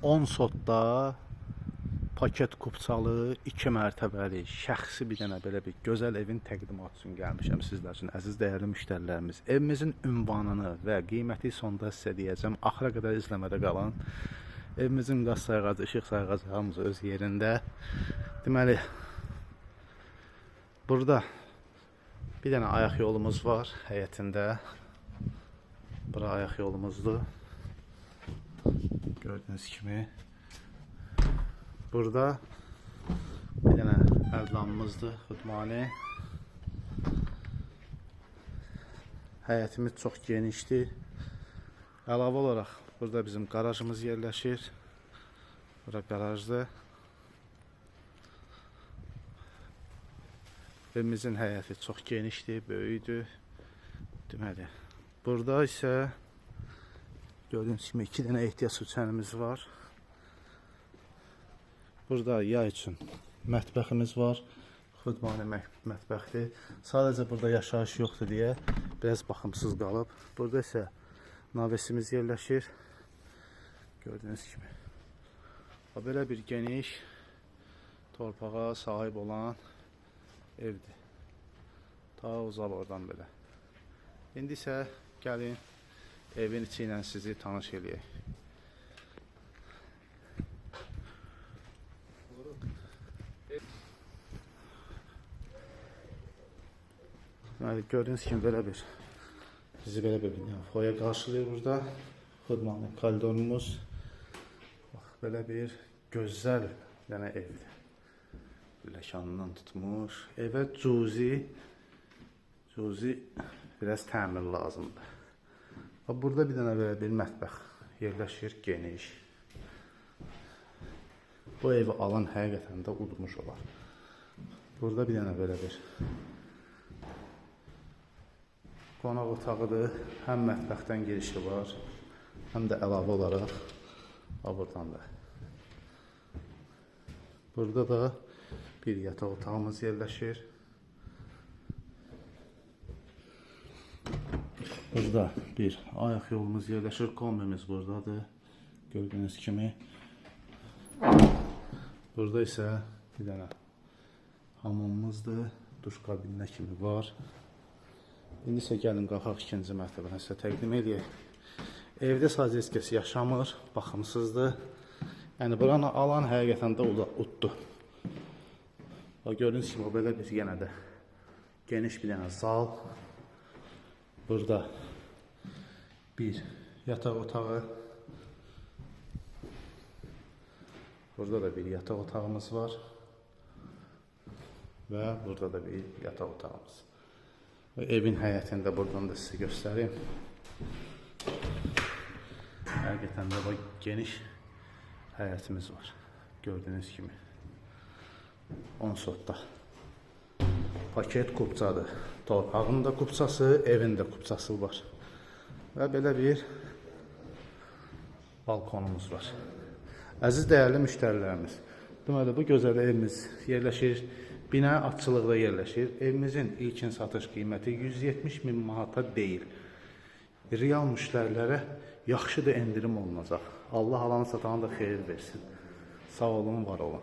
10 sotda paket kupçalı, 2 mərtəbəli, şəxsi bir dənə belə bir gözəl evin təqdimatı üçün gəlmişəm sizlər üçün, əziz dəyərli müştərilərimiz. Evimizin ünvanını və qiyməti sonda sizə deyəcəm. Axıra qədər izləmədə qalın. Evimizin qaz sayğacı, işıq sayğacı hamısı öz yerində. Deməli, burada bir dənə ayaq yolumuz var həyətində. Bura ayaq yolumuzdur. Gördüyünüz kimi. Burada bir dənə əllamımızdır, xudmani. Həyətimiz çox genişdir. Əlavə olaraq burada bizim qarajımız yerləşir. Bura qarajdır. Evimizin həyəti çox genişdir, böyükdür. Deməli, burada isə gördüyünüz kimi 2 dənə ehtiyac ölçənimiz var. Burada yay üçün mətbəximiz var. Xudmani mətbəxdir. Sadəcə burada yaşayış yoxdur deyə biraz baxımsız qalıb. Burada isə navesimiz yerləşir. Gördüyünüz kimi. Belə bir geniş torpağa sahib olan evdir. Ta uzaq oradan belə. İndi isə gəlin evin içi ilə sizi tanış eləyək. Gördüğünüz kimi belə bir bizi belə bir foya qarşılıyor burada. Xudmani koridorumuz. Belə bir gözəl dənə evdir. Ləkanından tutmuş. Evə cüzi biraz təmir lazımdır. Burada bir dənə belə bir mətbəx yerləşir, geniş. Bu evi alan həqiqətən də udmuş olar. Burada bir dənə belə bir qonaq otağıdır. Həm mətbəxdən girişi var, həm də əlavə olaraq buradan da. Burada da bir yataq otağımız yerləşir. Burada bir ayaq yolumuz yerləşir. Kombimiz buradadır. Gördüyünüz kimi. Burada isə bir dənə hamamımızdır. Duş kabininə kimi var. İndi isə gəlin qalxaq ikinci mərtəbəni sizə təqdim edək. Evdə sadəcə heç kəs yaşamır, baxımsızdır. Yəni buranı alan həqiqətən də uddu. Gördüyünüz kimi belə bir yenə də geniş bir dənə zal. Burada bir yataq otağı. Burada da bir yataq otağımız var. Və burada da bir yataq otağımız. Evin həyətində buradan da sizə göstəreyim. Həqiqətən də geniş həyətimiz var. Gördüyünüz kimi. 10 sotda. Paket kupçadır. Torpağın da kupçası, evin də kupçası var. Və belə bir balkonumuz var. Əziz dəyərli müştərilərimiz, deməli bu gözəl evimiz yerləşir. Bina atçılıqda yerləşir. Evimizin ilkin satış qiyməti 170.000 manata deyil. Real müştərilərə yaxşı da endirim olunacaq. Allah alanı satanı da xeyir versin. Sağ olun, var olun.